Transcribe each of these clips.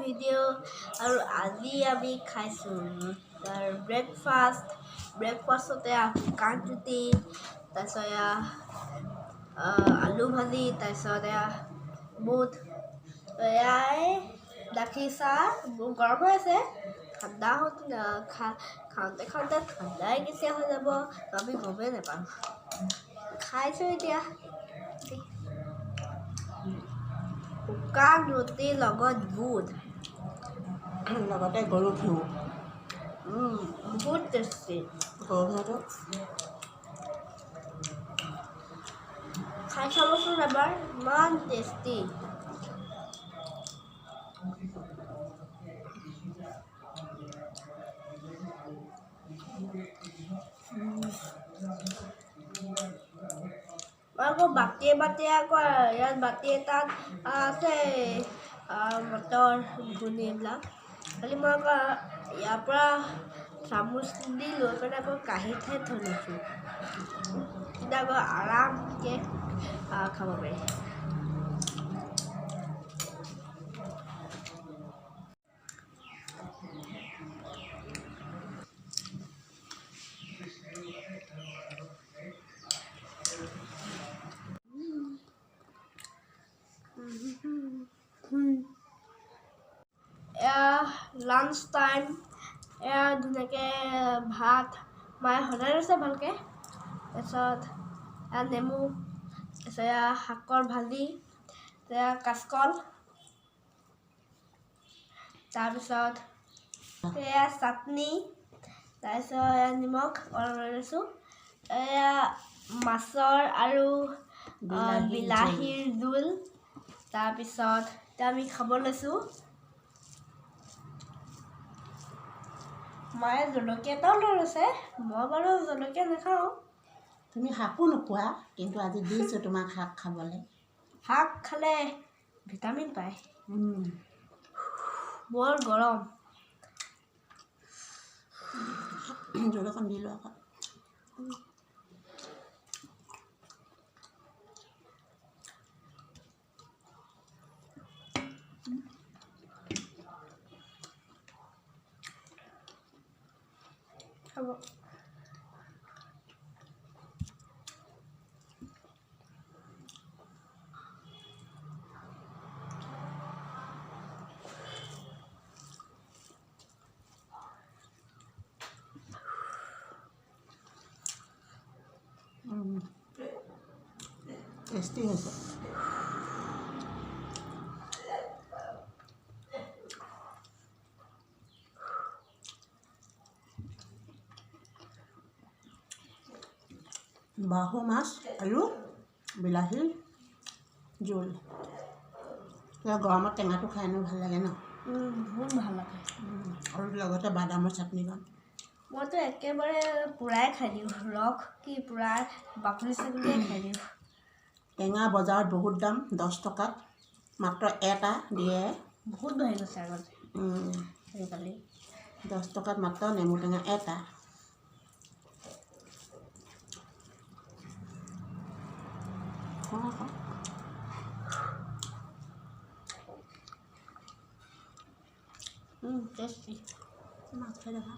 Video' আৰু আজি আমি খাইছোঁ ব্ৰেকফাষ্টতে শুকান ৰুটি তাৰপিছত আলু ভাজি তাৰপিছত বুট এয়াই গাখীৰ চাহ গৰম হৈ আছে ঠাণ্ডা খাওঁতে ঠাণ্ডাই কেতিয়া হৈ যাব আমি গমেই নাপাওঁ খাইছোঁ এতিয়া শুকান ৰুটিৰ লগত বুট লগতে গৰু ঘিউ বহুত টেষ্টি গৰু ঘিউটো খাই চাবচোন এবাৰ ইমান টেষ্টি আকৌ বাতিয়ে আকৌ ইয়াত বাতি এটাত আছে মটৰ ঘুগুনি এইবিলাক খালি মই আকৌ ইয়াৰ পৰা চামুচ দি লৈ পেলাই আকৌ কাঁহীতহে থৈ লৈছোঁ তেতিয়া আকৌ আৰামকৈ খাব পাৰি লাঞ্চ টাইম ধুনীয়াকৈ ভাত মায়ে সদায় লৈছে ভালকৈ তাৰপিছত নেমু তাৰপিছত শাকৰ ভাজি কাচকল তাৰপিছত চাটনি তাৰপিছত নিমখ অলপ লৈ লৈছোঁ মাছৰ আৰু বিলাহীৰ জোল তাৰপিছত এতিয়া আমি খাব লৈছোঁ মায়ে জলকীয়া এটাও লৈ লৈছে মই বাৰু জলকীয়া নাখাওঁ তুমি শাকো নোখোৱা কিন্তু আজি দিছোঁ তোমাক শাক খাবলৈ শাক খালে ভিটামিন পায় বৰ গৰম জলকীয়া দি লোৱা আকৌ খাব টেষ্টি হৈছে বাহু মাছ আৰু বিলাহীৰ জোল গৰমত টেঙাটো খাই এনেও ভাল লাগে ন বহুত ভাল লাগে আৰু লগতে বাদামৰ চাটনিকণ মইতো একেবাৰে পূৰাই খাই দিওঁ ৰস কি পূৰা বাকলি চাকলিয়ে খাই দিওঁ টেঙা বজাৰত বহুত দাম 10 টকাত মাত্ৰ এটা দিয়ে বহুত বাঢ়ি গৈছে আগতে আজিকালি 10 টকাত মাত্ৰ নেমু টেঙা এটা টেষ্টি মাছ খাই দেখা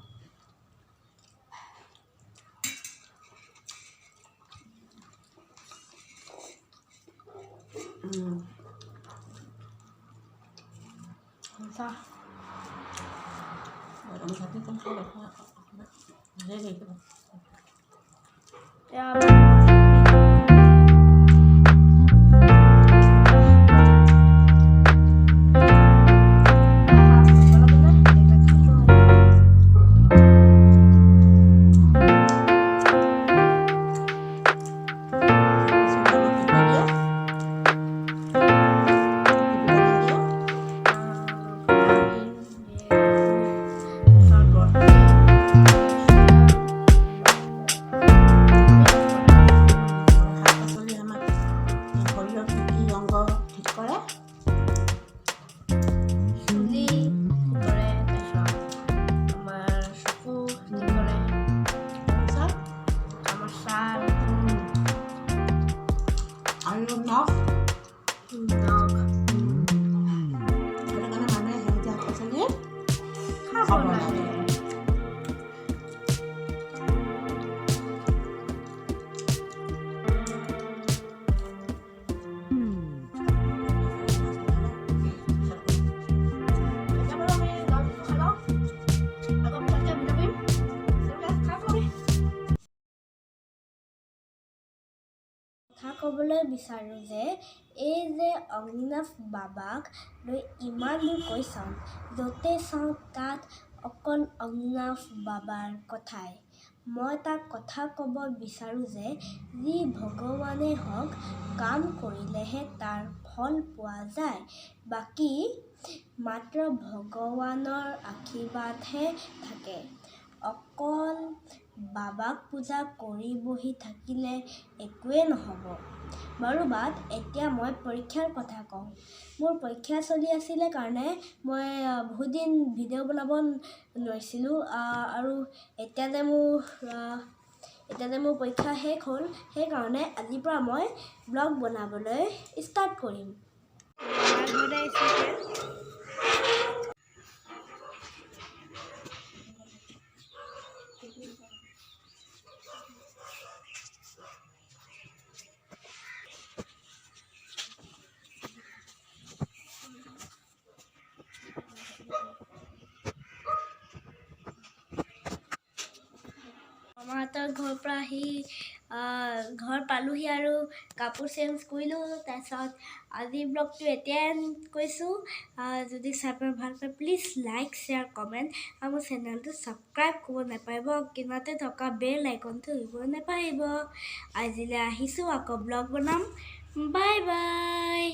বাদামৰ চাটনিকণ খাই দেখা ভালেই লাগিব খাব লাগে। এতিয়া বাৰু আমি গানটো খাই লওঁ। আকৌ পিছত ভিডিঅ' কৰিম। খাই লওঁ। কথা ক'বলৈ বিচাৰোঁ যে এই যে অগ্নিনাভ বাবাক লৈ ইমান দূৰ কৈ চাওঁ, য'তে চাওঁ তাত অকল অগ্নিনাভ বাবাৰ কথাই। মই তাক কথা ক'ব বিচাৰোঁ যে যি ভগৱানেই হওক, কাম কৰিলেহে তাৰ ফল পোৱা যায়। বাকী মাত্ৰ ভগৱানৰ আশীৰ্বাদহে থাকে। অকল বাবাক পূজা কৰি বহি থাকিলে একোৱেই নহ'ব। বাৰু বাদ, এতিয়া মই পৰীক্ষাৰ কথা কওঁ। মোৰ পৰীক্ষা চলি আছিলে কাৰণে মই বহুত দিন ভিডিঅ' বনাব নোৱাৰিছিলোঁ। আৰু এতিয়া যে মোৰ পৰীক্ষা শেষ হ'ল, সেইকাৰণে আজিৰ পৰা মই ব্লগ বনাবলৈ ষ্টাৰ্ট কৰিম। মামাহঁতৰ ঘৰৰ পৰা আহি ঘৰ পালোহি আৰু কাপোৰ চেঞ্জ কৰিলোঁ। তাৰপিছত আজিৰ ব্লগটো এতিয়াই কৈছোঁ। যদি চাই পাই ভাল পায় প্লিজ লাইক, শ্বেয়াৰ, কমেণ্ট আৰু মোৰ চেনেলটো ছাবস্ক্ৰাইব কৰিব নাপাহৰিব। কিনাৰতে থকা বেল আইকনটো ধৰিব নাপাহৰিব। আজিলৈ আহিছোঁ, আকৌ ব্লগ বনাম। Bye bye.